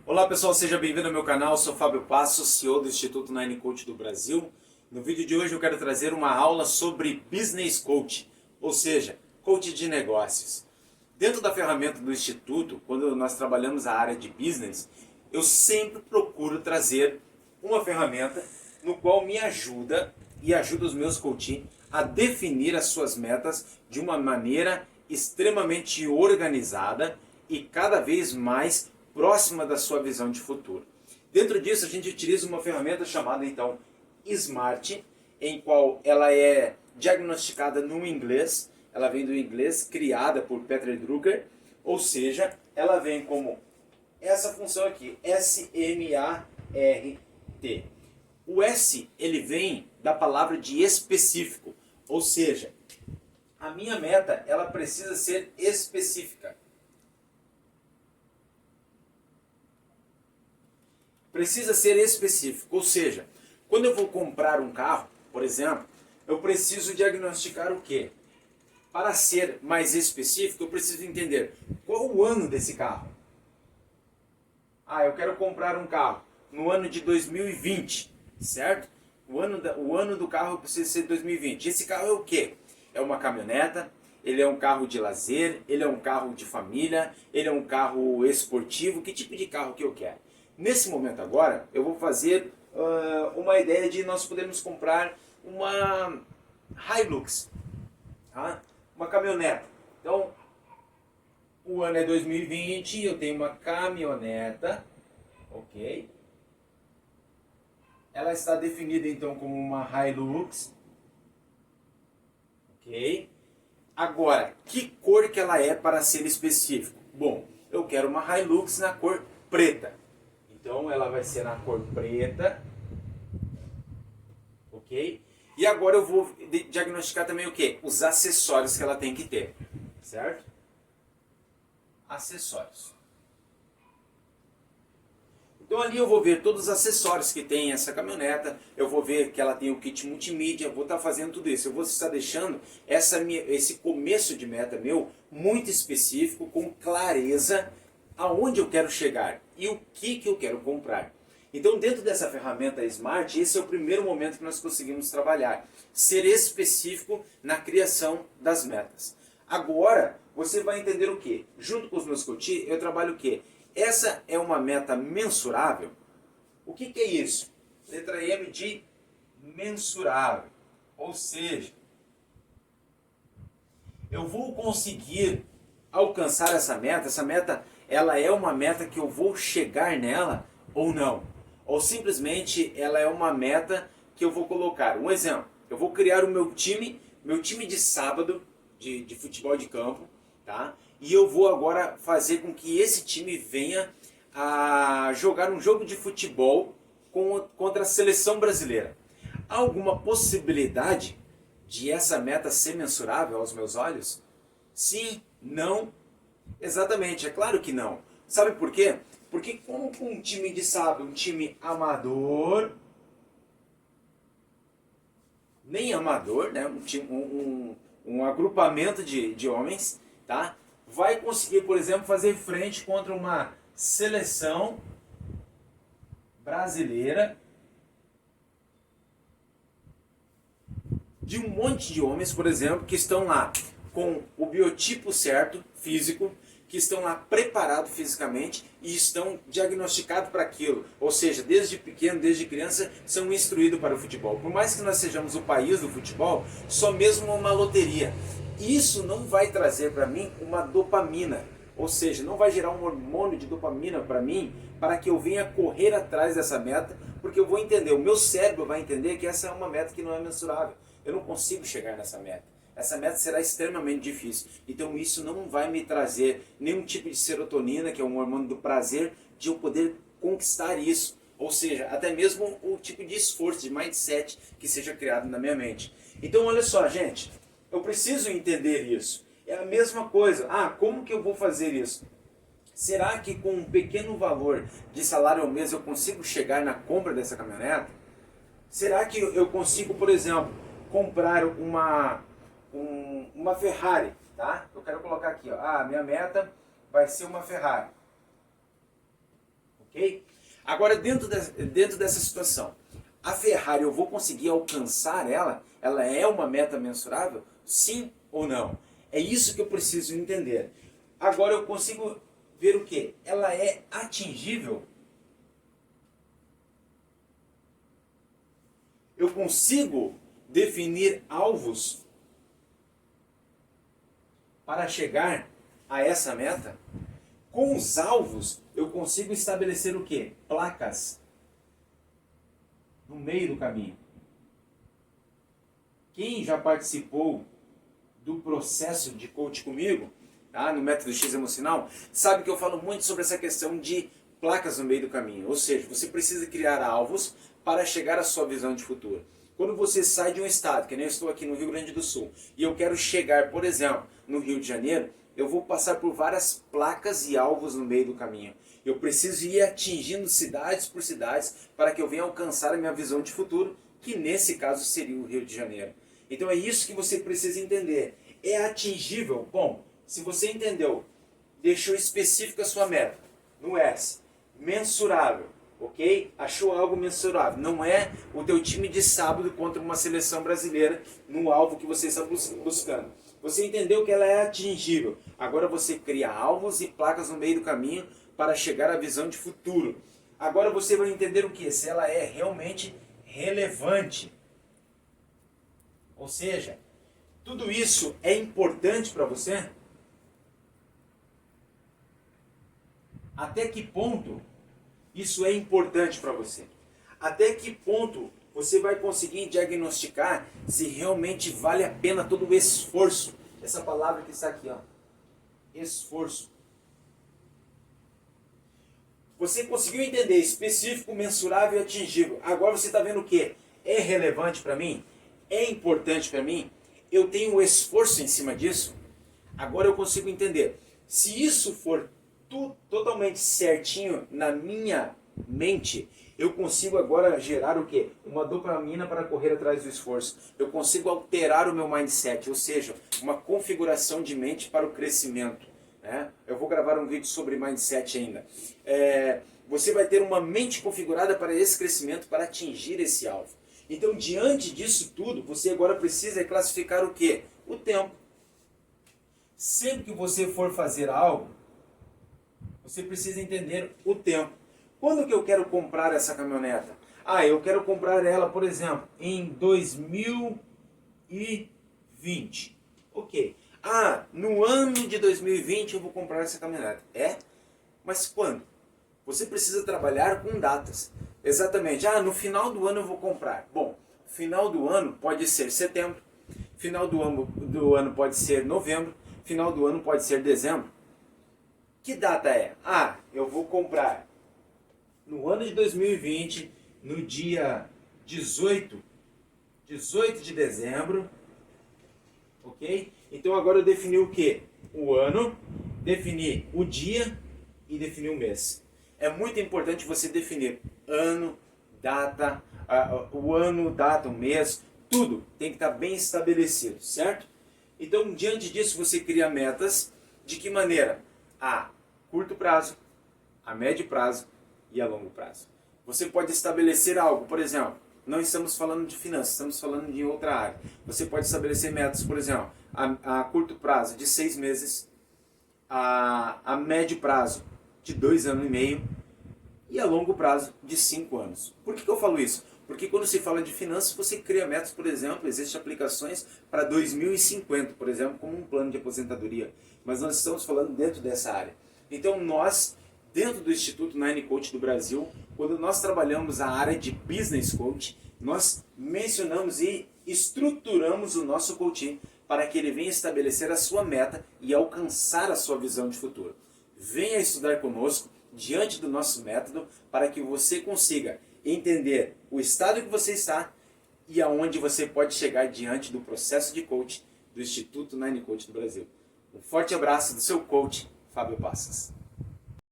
Olá pessoal, seja bem-vindo ao meu canal, eu sou Fábio Passos, CEO do Instituto Nine Coach do Brasil. No vídeo de hoje eu quero trazer uma aula sobre Business Coach, ou seja, coach de negócios. Dentro da ferramenta do Instituto, quando nós trabalhamos a área de business, eu sempre procuro trazer uma ferramenta no qual me ajuda e ajuda os meus coaches a definir as suas metas de uma maneira extremamente organizada e cada vez mais próxima da sua visão de futuro. Dentro disso, a gente utiliza uma ferramenta chamada, então, SMART, em qual ela é diagnosticada no inglês, ela vem do inglês, criada por Peter Drucker, ou seja, ela vem como essa função aqui, S-M-A-R-T. O S, ele vem da palavra de específico, ou seja, a minha meta, ela precisa ser específica. Precisa ser específico, ou seja, quando eu vou comprar um carro, por exemplo, eu preciso diagnosticar o quê? Para ser mais específico, eu preciso entender qual o ano desse carro. Eu quero comprar um carro no ano de 2020, certo? O ano do carro precisa ser 2020. Esse carro é o quê? É uma caminhoneta, ele é um carro de lazer, ele é um carro de família, ele é um carro esportivo, que tipo de carro que eu quero? Nesse momento agora, eu vou fazer uma ideia de nós podermos comprar uma Hilux, tá? Uma caminhoneta. Então, o ano é 2020, eu tenho uma caminhoneta, ok? Ela está definida então como uma Hilux, ok? Agora, que cor que ela é para ser específico? Bom, eu quero uma Hilux na cor preta. Então ela vai ser na cor preta, ok? E agora eu vou diagnosticar também o quê? Os acessórios que ela tem que ter, certo? Acessórios. Então ali eu vou ver todos os acessórios que tem essa caminhoneta, eu vou ver que ela tem o kit multimídia, vou estar fazendo tudo isso. Eu vou estar deixando esse começo de meta meu muito específico, com clareza, aonde eu quero chegar e o que eu quero comprar. Então, dentro dessa ferramenta Smart, esse é o primeiro momento que nós conseguimos trabalhar. Ser específico na criação das metas. Agora, você vai entender o quê? Junto com os meus coaches, eu trabalho o quê? Essa é uma meta mensurável. O que é isso? Letra M de mensurável. Ou seja, eu vou conseguir alcançar essa meta ela é uma meta que eu vou chegar nela ou não? Ou simplesmente ela é uma meta que eu vou colocar. Um exemplo, eu vou criar o meu time de sábado de futebol de campo, tá? E eu vou agora fazer com que esse time venha a jogar um jogo de futebol contra a seleção brasileira. Há alguma possibilidade de essa meta ser mensurável aos meus olhos? Sim, não. Exatamente, é claro que não. Sabe por quê? Porque como um time de sábado, um time amador, nem amador, né? Um agrupamento de homens, tá? Vai conseguir, por exemplo, fazer frente contra uma seleção brasileira de um monte de homens, por exemplo, que estão lá com o biotipo certo, físico, que estão lá preparados fisicamente e estão diagnosticados para aquilo. Ou seja, desde pequeno, desde criança, são instruídos para o futebol. Por mais que nós sejamos o país do futebol, só mesmo uma loteria. Isso não vai trazer para mim uma dopamina. Ou seja, não vai gerar um hormônio de dopamina para mim, para que eu venha correr atrás dessa meta, porque eu vou entender, o meu cérebro vai entender que essa é uma meta que não é mensurável. Eu não consigo chegar nessa meta. Essa meta será extremamente difícil. Então isso não vai me trazer nenhum tipo de serotonina, que é um hormônio do prazer, de eu poder conquistar isso. Ou seja, até mesmo o tipo de esforço, de mindset que seja criado na minha mente. Então olha só, gente, eu preciso entender isso. É a mesma coisa. Como que eu vou fazer isso? Será que com um pequeno valor de salário ao mês eu consigo chegar na compra dessa caminhonete? Será que eu consigo, por exemplo, comprar uma Ferrari, tá? Eu quero colocar aqui, ó, minha meta vai ser uma Ferrari. ok? Agora, dentro dessa situação, a Ferrari, eu vou conseguir alcançar ela? Ela é uma meta mensurável? Sim ou não? É isso que eu preciso entender. Agora eu consigo ver o quê? Ela é atingível? Eu consigo definir alvos para chegar a essa meta? Com os alvos, eu consigo estabelecer o quê? Placas no meio do caminho. Quem já participou do processo de coach comigo, tá? No método X emocional, sabe que eu falo muito sobre essa questão de placas no meio do caminho. Ou seja, você precisa criar alvos para chegar à sua visão de futuro. Quando você sai de um estado, que nem eu estou aqui no Rio Grande do Sul, e eu quero chegar, por exemplo, no Rio de Janeiro, eu vou passar por várias placas e alvos no meio do caminho. Eu preciso ir atingindo cidades por cidades para que eu venha alcançar a minha visão de futuro, que nesse caso seria o Rio de Janeiro. Então é isso que você precisa entender. É atingível? Bom, se você entendeu, deixou específica a sua meta, no S, mensurável, ok? Achou algo mensurável. Não é o teu time de sábado contra uma seleção brasileira no alvo que você está buscando. Você entendeu que ela é atingível. Agora você cria alvos e placas no meio do caminho para chegar à visão de futuro. Agora você vai entender o que? Se ela é realmente relevante. Ou seja, tudo isso é importante para você? Até que ponto isso é importante para você? Até que ponto você vai conseguir diagnosticar se realmente vale a pena todo o esforço? Essa palavra que está aqui, ó, esforço. Você conseguiu entender específico, mensurável e atingível. Agora você está vendo o que? É relevante para mim? É importante para mim? Eu tenho um esforço em cima disso? Agora eu consigo entender. Se isso for totalmente certinho na minha mente, eu consigo agora gerar o quê? Uma dopamina para correr atrás do esforço. Eu consigo alterar o meu mindset, ou seja, uma configuração de mente para o crescimento. Né? Eu vou gravar um vídeo sobre mindset ainda. Você vai ter uma mente configurada para esse crescimento, para atingir esse alvo. Então, diante disso tudo, você agora precisa classificar o quê? O tempo. Sempre que você for fazer algo, você precisa entender o tempo. Quando que eu quero comprar essa caminhoneta? Eu quero comprar ela, por exemplo, em 2020. Ok. No ano de 2020 eu vou comprar essa caminhonete. Mas quando? Você precisa trabalhar com datas. Exatamente. No final do ano eu vou comprar. Bom, final do ano pode ser setembro. Final do ano pode ser novembro. Final do ano pode ser dezembro. Que data é? Eu vou comprar no ano de 2020, no dia 18 de dezembro, ok? Então agora eu defini o que? O ano, defini o dia e defini o mês. É muito importante você definir ano, data, o ano, data, o mês, tudo tem que estar bem estabelecido, certo? Então, diante disso, você cria metas. De que maneira? A curto prazo, a médio prazo e a longo prazo. Você pode estabelecer algo, por exemplo, não estamos falando de finanças, estamos falando de outra área. Você pode estabelecer metas, por exemplo, a curto prazo de 6 meses, a médio prazo de 2 anos e meio e a longo prazo de 5 anos. Por que eu falo isso? Porque quando se fala de finanças, você cria metas, por exemplo, existem aplicações para 2050, por exemplo, como um plano de aposentadoria. Mas nós estamos falando dentro dessa área. Então nós, dentro do Instituto Nine Coach do Brasil, quando nós trabalhamos a área de Business Coach, nós mencionamos e estruturamos o nosso coaching para que ele venha estabelecer a sua meta e alcançar a sua visão de futuro. Venha estudar conosco, diante do nosso método, para que você consiga entender o estado que você está e aonde você pode chegar diante do processo de coach do Instituto Nine Coach do Brasil. Um forte abraço do seu coach, Fábio Passas.